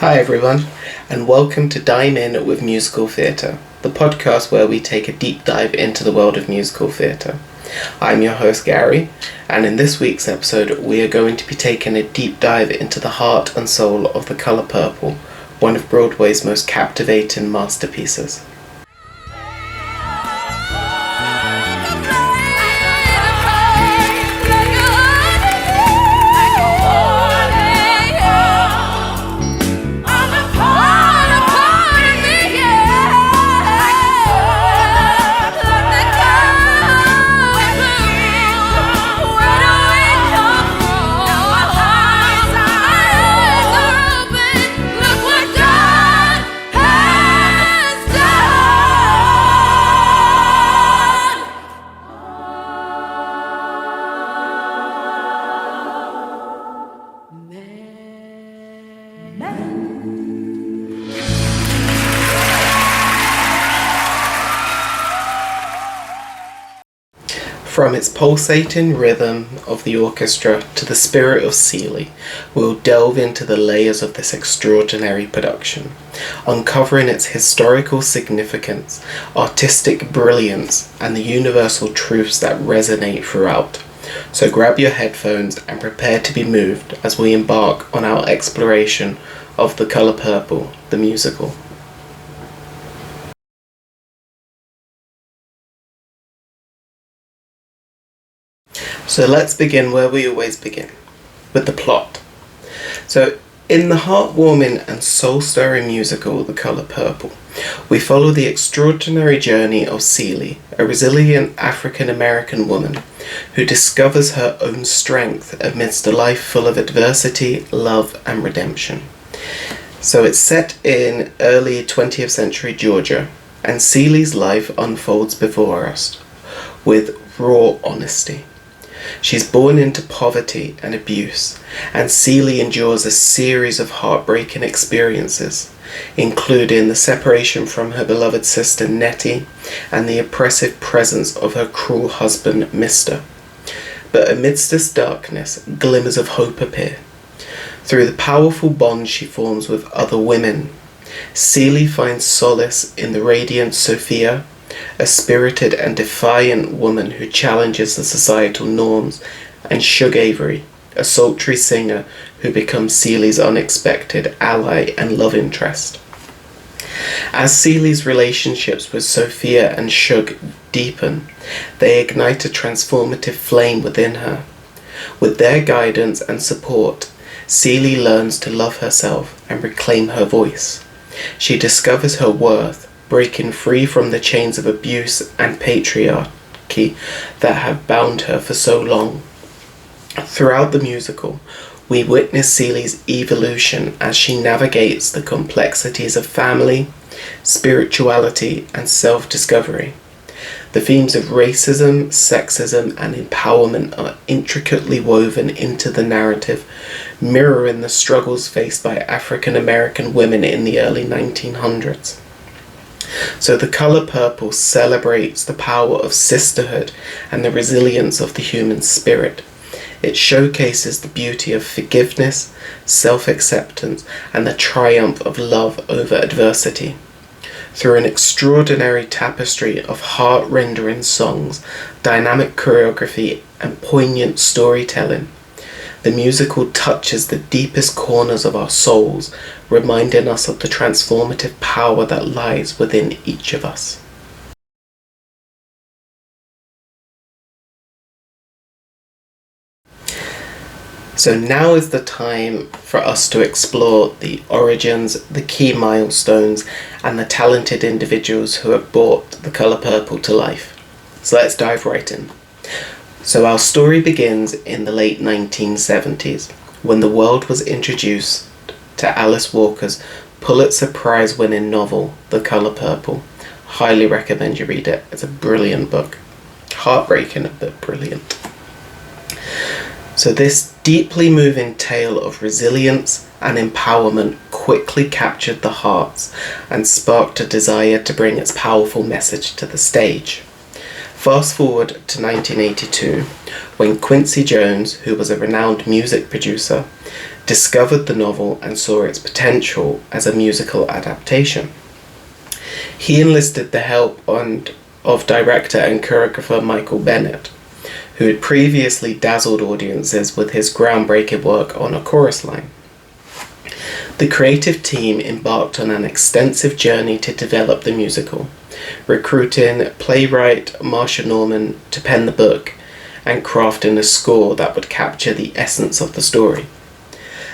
Hi everyone, and welcome to Dine In with Musical Theatre, the podcast where we take a deep dive into the world of musical theatre. I'm your host Gary, and in this week's episode we are going to be taking a deep dive into the heart and soul of The Colour Purple, one of Broadway's most captivating masterpieces. From its pulsating rhythm of the orchestra to the spirit of Celie, we'll delve into the layers of this extraordinary production, uncovering its historical significance, artistic brilliance, and the universal truths that resonate throughout. So grab your headphones and prepare to be moved as we embark on our exploration of The Colour Purple, the musical. So let's begin where we always begin, with the plot. So in the heartwarming and soul-stirring musical The Colour Purple, we follow the extraordinary journey of Celie, a resilient African-American woman who discovers her own strength amidst a life full of adversity, love and redemption. So it's set in early 20th century Georgia, and Celie's life unfolds before us with raw honesty. She's born into poverty and abuse, and Celie endures a series of heartbreaking experiences, including the separation from her beloved sister Nettie and the oppressive presence of her cruel husband Mr. But amidst this darkness, glimmers of hope appear. Through the powerful bond she forms with other women, Celie finds solace in the radiant Sophia, a spirited and defiant woman who challenges the societal norms, and Shug Avery, a sultry singer who becomes Celie's unexpected ally and love interest. As Celie's relationships with Sophia and Shug deepen, they ignite a transformative flame within her. With their guidance and support, Celie learns to love herself and reclaim her voice. She discovers her worth, breaking free from the chains of abuse and patriarchy that have bound her for so long. Throughout the musical, we witness Celie's evolution as she navigates the complexities of family, spirituality, and self-discovery. The themes of racism, sexism, and empowerment are intricately woven into the narrative, mirroring the struggles faced by African American women in the early 1900s. So The Colour Purple celebrates the power of sisterhood and the resilience of the human spirit. It showcases the beauty of forgiveness, self-acceptance, and the triumph of love over adversity. Through an extraordinary tapestry of heart-rending songs, dynamic choreography, and poignant storytelling, the musical touches the deepest corners of our souls, reminding us of the transformative power that lies within each of us. So now is the time for us to explore the origins, the key milestones, and the talented individuals who have brought The Colour Purple to life. So let's dive right in. So our story begins in the late 1970s, when the world was introduced to Alice Walker's Pulitzer Prize-winning novel, The Colour Purple. Highly recommend you read it. It's a brilliant book. Heartbreaking, but brilliant. So this deeply moving tale of resilience and empowerment quickly captured the hearts and sparked a desire to bring its powerful message to the stage. Fast forward to 1982, when Quincy Jones, who was a renowned music producer, discovered the novel and saw its potential as a musical adaptation. He enlisted the help of director and choreographer Michael Bennett, who had previously dazzled audiences with his groundbreaking work on A Chorus Line. The creative team embarked on an extensive journey to develop the musical, recruiting playwright Marsha Norman to pen the book and crafting a score that would capture the essence of the story.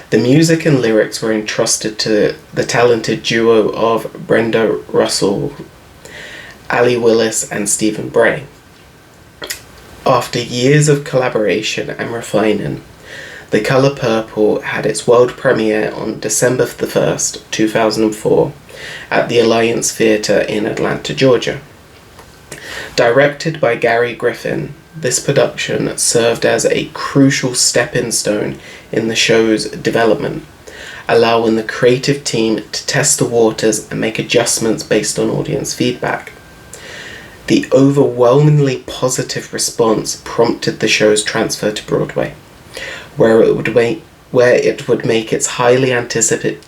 The music and lyrics were entrusted to the talented duo of Brenda Russell, Ali Willis and Stephen Bray. After years of collaboration and refining, The Colour Purple had its world premiere on December 1st, 2004 at the Alliance Theatre in Atlanta, Georgia. Directed by Gary Griffin, this production served as a crucial stepping stone in the show's development, allowing the creative team to test the waters and make adjustments based on audience feedback. The overwhelmingly positive response prompted the show's transfer to Broadway, where it would make its highly anticipated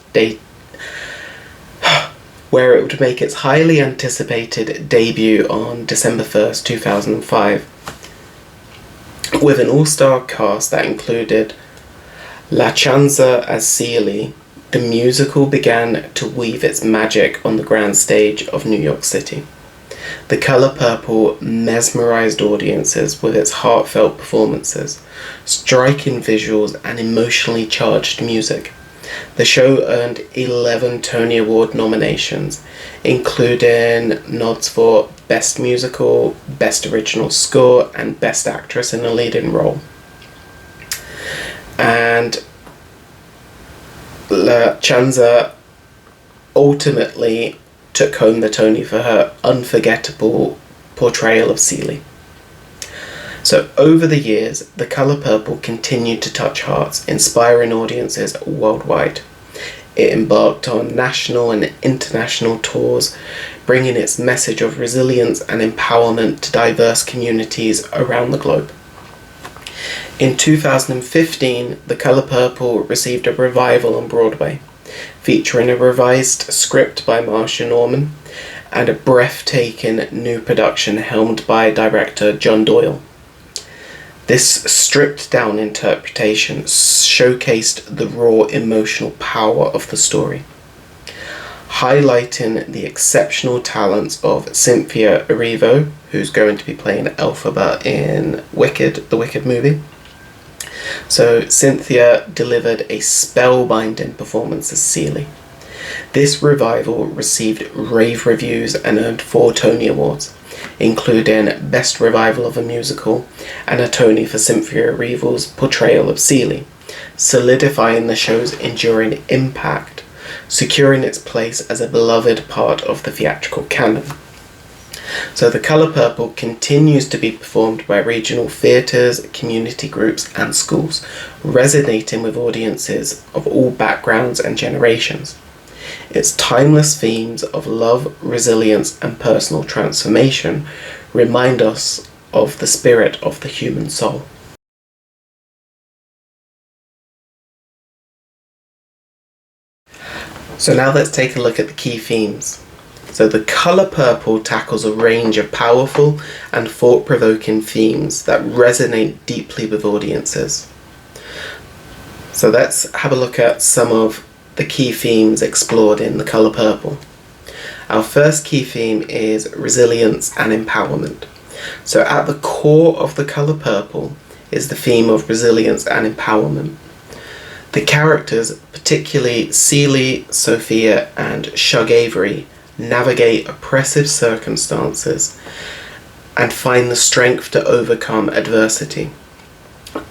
debut on December 1st, 2005, with an all-star cast that included La Chanza as Celie. The musical began to weave its magic on the grand stage of New York City. The Colour Purple mesmerized audiences with its heartfelt performances, striking visuals, and emotionally charged music. The show earned 11 Tony Award nominations, including nods for Best Musical, Best Original Score, and Best Actress in a Leading Role. And La Chanza ultimately took home the Tony for her unforgettable portrayal of Celie. So over the years, The Colour Purple continued to touch hearts, inspiring audiences worldwide. It embarked on national and international tours, bringing its message of resilience and empowerment to diverse communities around the globe. In 2015, The Colour Purple received a revival on Broadway, featuring a revised script by Marsha Norman and a breathtaking new production helmed by director John Doyle. This stripped-down interpretation showcased the raw emotional power of the story, highlighting the exceptional talents of Cynthia Erivo, who's going to be playing Elphaba in Wicked, the Wicked movie. So Cynthia delivered a spellbinding performance as Celie. This revival received rave reviews and earned 4 Tony Awards, including Best Revival of a Musical and a Tony for Cynthia Erivo's portrayal of Celie, solidifying the show's enduring impact, securing its place as a beloved part of the theatrical canon. So The Colour Purple continues to be performed by regional theatres, community groups and schools, resonating with audiences of all backgrounds and generations. Its timeless themes of love, resilience and personal transformation remind us of the spirit of the human soul. So now let's take a look at the key themes. So The Colour Purple tackles a range of powerful and thought-provoking themes that resonate deeply with audiences. So let's have a look at some of the key themes explored in The Colour Purple. Our first key theme is resilience and empowerment. So at the core of The Colour Purple is the theme of resilience and empowerment. The characters, particularly Celie, Sophia and Shug Avery, navigate oppressive circumstances and find the strength to overcome adversity.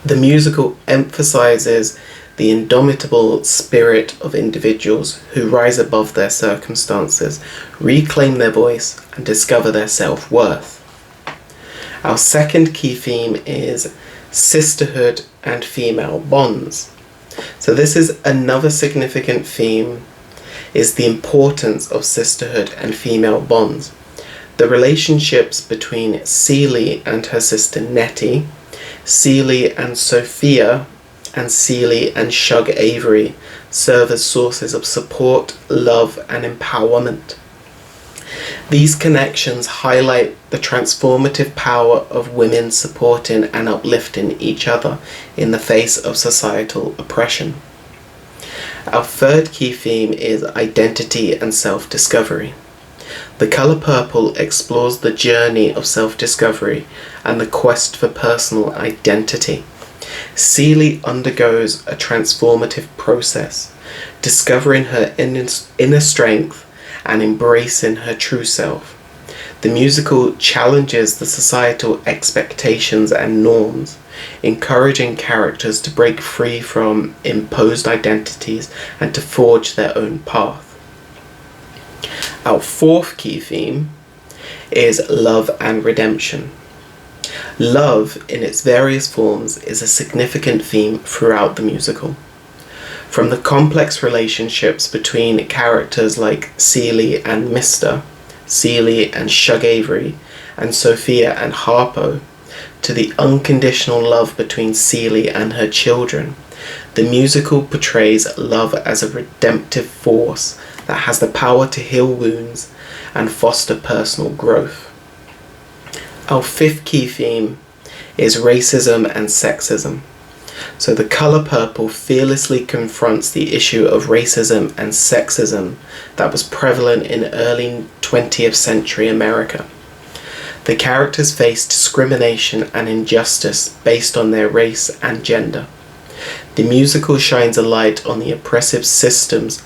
The musical emphasizes the indomitable spirit of individuals who rise above their circumstances, reclaim their voice, and discover their self-worth. Our second key theme is sisterhood and female bonds. So this is another significant theme, is the importance of sisterhood and female bonds. The relationships between Celie and her sister Nettie, Celie and Sophia, and Celie and Shug Avery serve as sources of support, love, and empowerment. These connections highlight the transformative power of women supporting and uplifting each other in the face of societal oppression. Our third key theme is identity and self-discovery. The Color Purple explores the journey of self-discovery and the quest for personal identity. Celie undergoes a transformative process, discovering her inner strength and embracing her true self. The musical challenges the societal expectations and norms, encouraging characters to break free from imposed identities and to forge their own path. Our fourth key theme is love and redemption. Love, in its various forms, is a significant theme throughout the musical. From the complex relationships between characters like Celie and Mr., Celie and Shug Avery, and Sophia and Harpo, to the unconditional love between Celie and her children, the musical portrays love as a redemptive force that has the power to heal wounds and foster personal growth. Our fifth key theme is racism and sexism. So The Color Purple fearlessly confronts the issue of racism and sexism that was prevalent in early 20th century America. The characters face discrimination and injustice based on their race and gender. The musical shines a light on the oppressive systems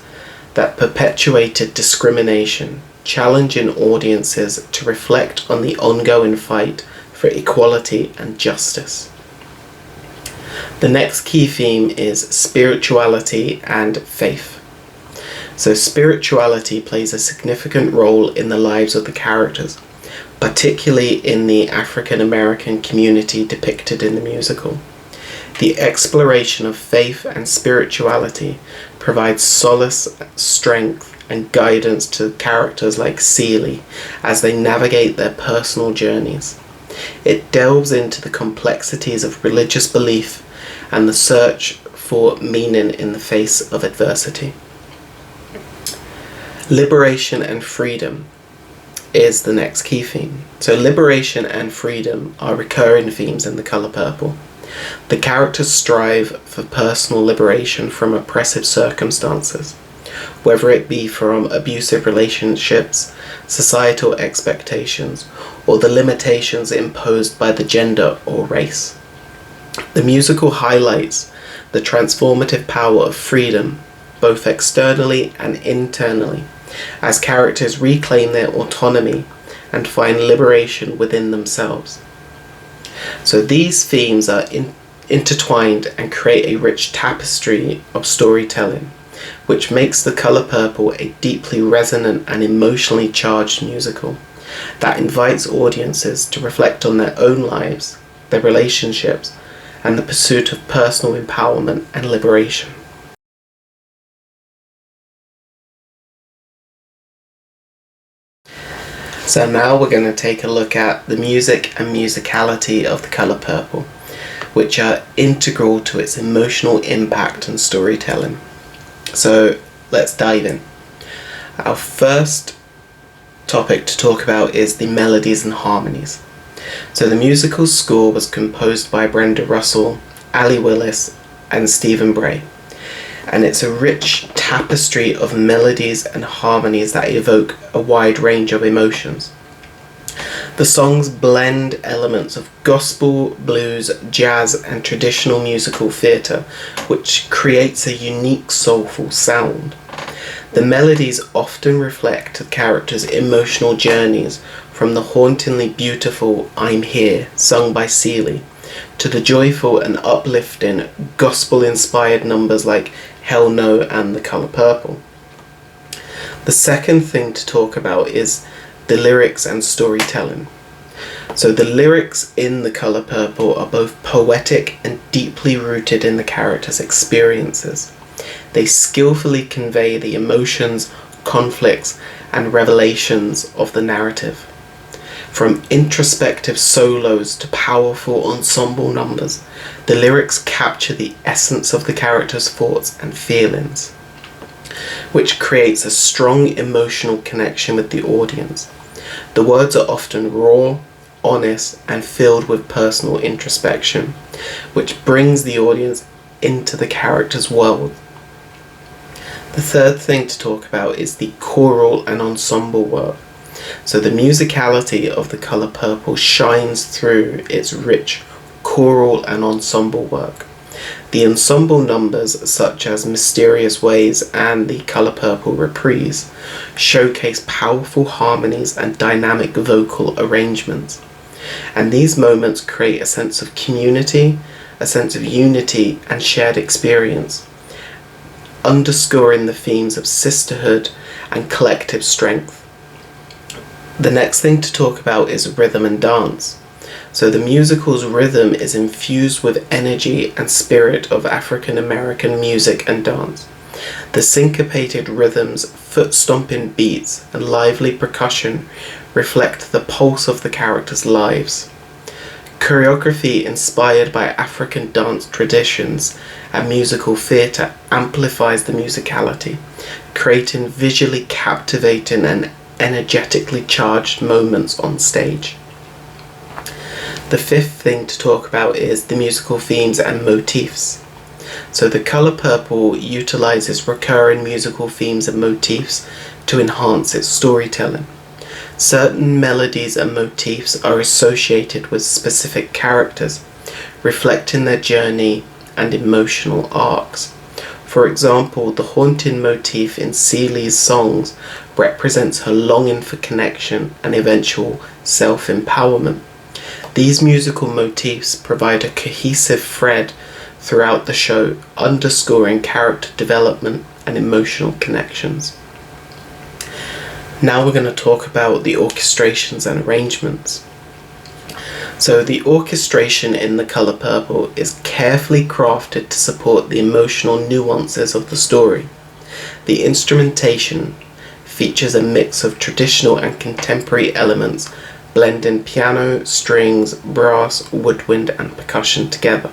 that perpetuated discrimination, challenging audiences to reflect on the ongoing fight for equality and justice. The next key theme is spirituality and faith. So spirituality plays a significant role in the lives of the characters, particularly in the African American community depicted in the musical. The exploration of faith and spirituality provides solace, strength, and guidance to characters like Celie as they navigate their personal journeys. It delves into the complexities of religious belief and the search for meaning in the face of adversity. Liberation and freedom is the next key theme. So liberation and freedom are recurring themes in The Color Purple. The characters strive for personal liberation from oppressive circumstances, whether it be from abusive relationships, societal expectations, or the limitations imposed by the gender or race. The musical highlights the transformative power of freedom, both externally and internally, as characters reclaim their autonomy and find liberation within themselves. So these themes are intertwined and create a rich tapestry of storytelling, which makes The Color Purple a deeply resonant and emotionally charged musical that invites audiences to reflect on their own lives, their relationships, and the pursuit of personal empowerment and liberation. So now we're going to take a look at the music and musicality of The Color Purple, which are integral to its emotional impact and storytelling. So let's dive in. Our first topic to talk about is the melodies and harmonies. So the musical score was composed by Brenda Russell, Ali Willis, and Stephen Bray. And it's a rich tapestry of melodies and harmonies that evoke a wide range of emotions. The songs blend elements of gospel, blues, jazz, and traditional musical theatre, which creates a unique soulful sound. The melodies often reflect the characters' emotional journeys, from the hauntingly beautiful I'm Here, sung by Celie, to the joyful and uplifting gospel-inspired numbers like Hell No and The Color Purple. The second thing to talk about is the lyrics and storytelling. So the lyrics in The Color Purple are both poetic and deeply rooted in the characters' experiences. They skillfully convey the emotions, conflicts, and revelations of the narrative. From introspective solos to powerful ensemble numbers, the lyrics capture the essence of the character's thoughts and feelings, which creates a strong emotional connection with the audience. The words are often raw, honest, and filled with personal introspection, which brings the audience into the character's world. The third thing to talk about is the choral and ensemble work. So the musicality of The Colour Purple shines through its rich choral and ensemble work. The ensemble numbers, such as Mysterious Ways and The Colour Purple Reprise, showcase powerful harmonies and dynamic vocal arrangements. And these moments create a sense of community, a sense of unity and shared experience, underscoring the themes of sisterhood and collective strength. The next thing to talk about is rhythm and dance. So the musical's rhythm is infused with energy and spirit of African American music and dance. The syncopated rhythms, foot-stomping beats, and lively percussion reflect the pulse of the characters' lives. Choreography inspired by African dance traditions and musical theatre amplifies the musicality, creating visually captivating and energetically charged moments on stage. The fifth thing to talk about is the musical themes and motifs. So The Colour Purple utilises recurring musical themes and motifs to enhance its storytelling. Certain melodies and motifs are associated with specific characters, reflecting their journey and emotional arcs. For example, the haunting motif in Celie's songs represents her longing for connection and eventual self-empowerment. These musical motifs provide a cohesive thread throughout the show, underscoring character development and emotional connections. Now we're going to talk about the orchestrations and arrangements. So the orchestration in The Colour Purple is carefully crafted to support the emotional nuances of the story. The instrumentation features a mix of traditional and contemporary elements, blending piano, strings, brass, woodwind, and percussion together.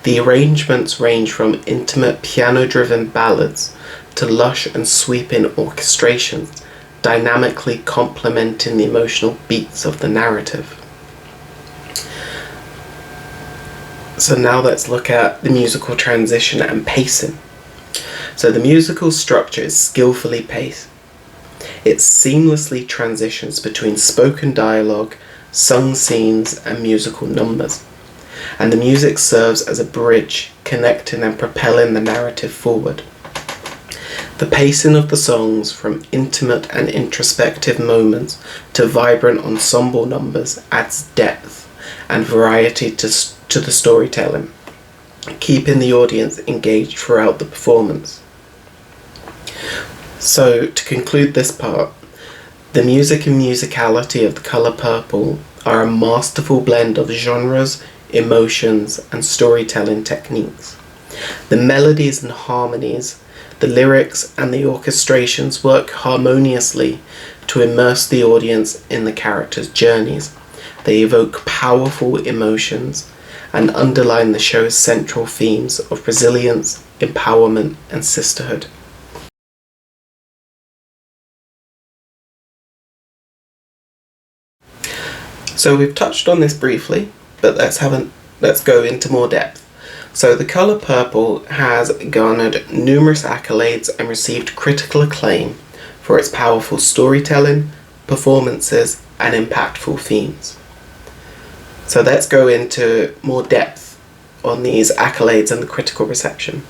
The arrangements range from intimate piano-driven ballads to lush and sweeping orchestrations, dynamically complementing the emotional beats of the narrative. So now let's look at the musical transition and pacing. So the musical structure is skillfully paced. It seamlessly transitions between spoken dialogue, sung scenes, and musical numbers. And the music serves as a bridge, connecting and propelling the narrative forward. The pacing of the songs, from intimate and introspective moments to vibrant ensemble numbers, adds depth and variety to the storytelling, keeping the audience engaged throughout the performance. So, to conclude this part, the music and musicality of The Colour Purple are a masterful blend of genres, emotions, and storytelling techniques. The melodies and harmonies, the lyrics, and the orchestrations work harmoniously to immerse the audience in the characters' journeys. They evoke powerful emotions and underline the show's central themes of resilience, empowerment, and sisterhood. So we've touched on this briefly, but let's go into more depth. So The Colour Purple has garnered numerous accolades and received critical acclaim for its powerful storytelling, performances, and impactful themes. So let's go into more depth on these accolades and the critical reception.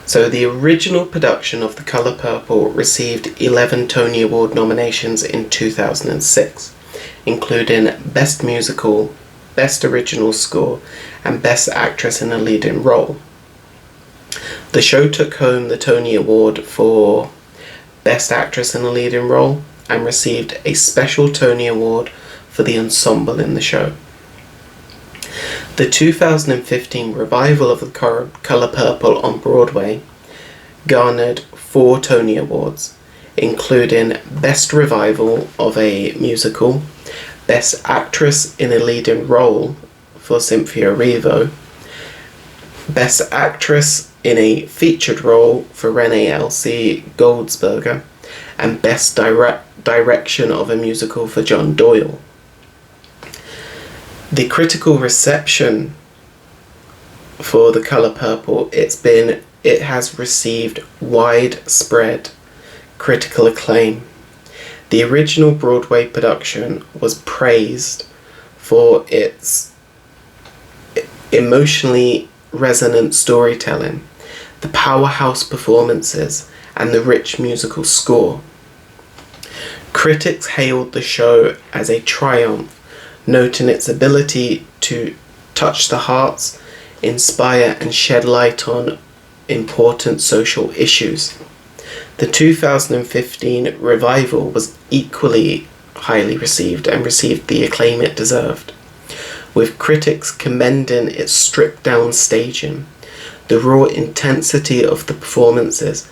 So the original production of The Colour Purple received 11 Tony Award nominations in 2006, including Best Musical, Best Original Score, and Best Actress in a Leading Role. The show took home the Tony Award for Best Actress in a Leading Role and received a special Tony Award for the ensemble in the show. The 2015 revival of The Colour Purple on Broadway garnered 4 Tony Awards, including Best Revival of a Musical, Best Actress in a Leading Role for Cynthia Erivo, Best Actress in a Featured Role for Renee Elsie Goldsberger, and Best Direction of a Musical for John Doyle. The critical reception for The Colour Purple, it has received widespread critical acclaim. The original Broadway production was praised for its emotionally resonant storytelling, the powerhouse performances, and the rich musical score. Critics hailed the show as a triumph, noting its ability to touch the hearts, inspire, and shed light on important social issues. The 2015 revival was equally highly received and received the acclaim it deserved, with critics commending its stripped-down staging, the raw intensity of the performances,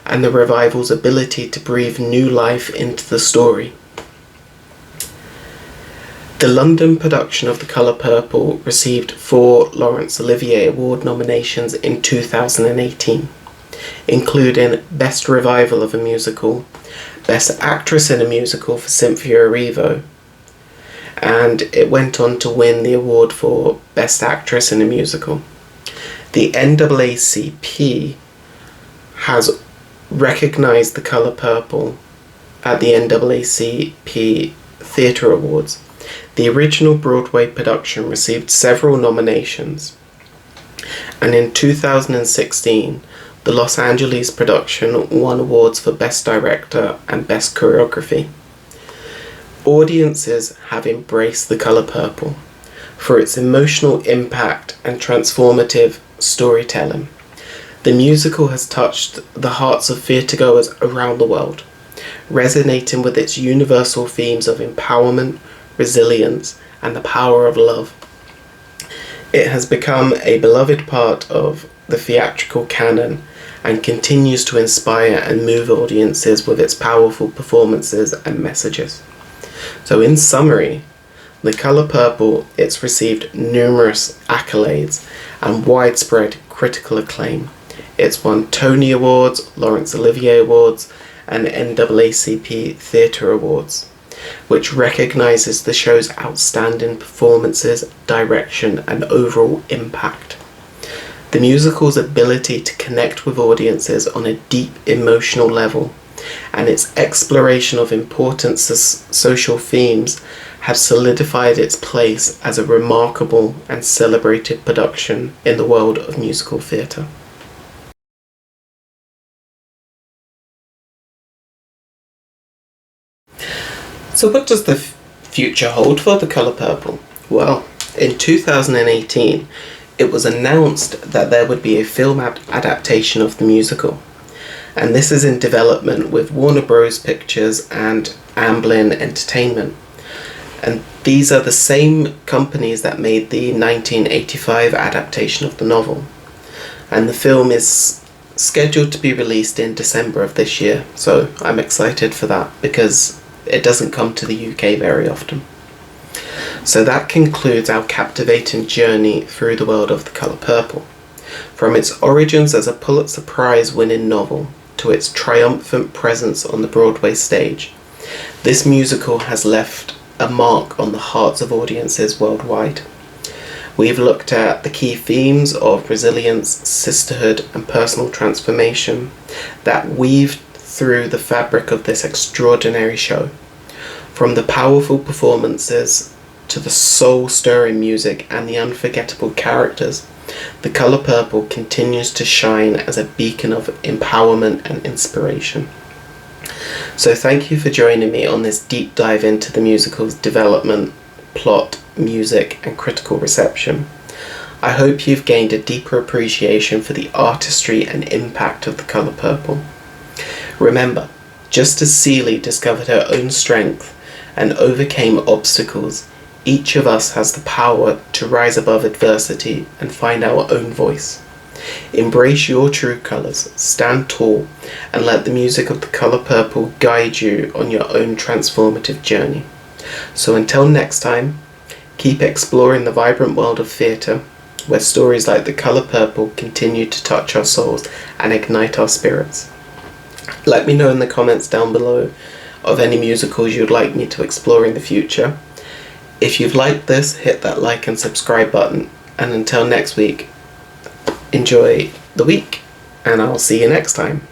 and the revival's ability to breathe new life into the story. The London production of The Colour Purple received 4 Laurence Olivier Award nominations in 2018, including Best Revival of a Musical, Best Actress in a Musical for Cynthia Erivo, and it went on to win the award for Best Actress in a Musical. The NAACP has recognised The Colour Purple at the NAACP Theatre Awards. The original Broadway production received several nominations, and in 2016, the Los Angeles production won awards for Best Director and Best Choreography. Audiences have embraced The Colour Purple for its emotional impact and transformative storytelling. The musical has touched the hearts of theatregoers around the world, resonating with its universal themes of empowerment, resilience, and the power of love. It has become a beloved part of the theatrical canon and continues to inspire and move audiences with its powerful performances and messages. So in summary, The Colour Purple, it's received numerous accolades and widespread critical acclaim. It's won Tony Awards, Laurence Olivier Awards, and NAACP Theatre Awards, which recognises the show's outstanding performances, direction, and overall impact. The musical's ability to connect with audiences on a deep emotional level and its exploration of important social themes have solidified its place as a remarkable and celebrated production in the world of musical theatre. So what does the future hold for The Colour Purple? Well, in 2018, it was announced that there would be a film adaptation of the musical, and this is in development with Warner Bros. Pictures and Amblin Entertainment. And these are the same companies that made the 1985 adaptation of the novel. And the film is scheduled to be released in December of this year, so I'm excited for that because it doesn't come to the UK very often. So that concludes our captivating journey through the world of The Colour Purple. From its origins as a Pulitzer Prize-winning novel to its triumphant presence on the Broadway stage, this musical has left a mark on the hearts of audiences worldwide. We've looked at the key themes of resilience, sisterhood, and personal transformation that weave through the fabric of this extraordinary show. From the powerful performances to the soul-stirring music and the unforgettable characters, The Colour Purple continues to shine as a beacon of empowerment and inspiration. So thank you for joining me on this deep dive into the musical's development, plot, music, and critical reception. I hope you've gained a deeper appreciation for the artistry and impact of The Colour Purple. Remember, just as Celie discovered her own strength and overcame obstacles, each of us has the power to rise above adversity and find our own voice. Embrace your true colours, stand tall, and let the music of The Colour Purple guide you on your own transformative journey. So until next time, keep exploring the vibrant world of theatre, where stories like The Colour Purple continue to touch our souls and ignite our spirits. Let me know in the comments down below of any musicals you'd like me to explore in the future. If you've liked this, hit that like and subscribe button. And until next week, enjoy the week, and I'll see you next time.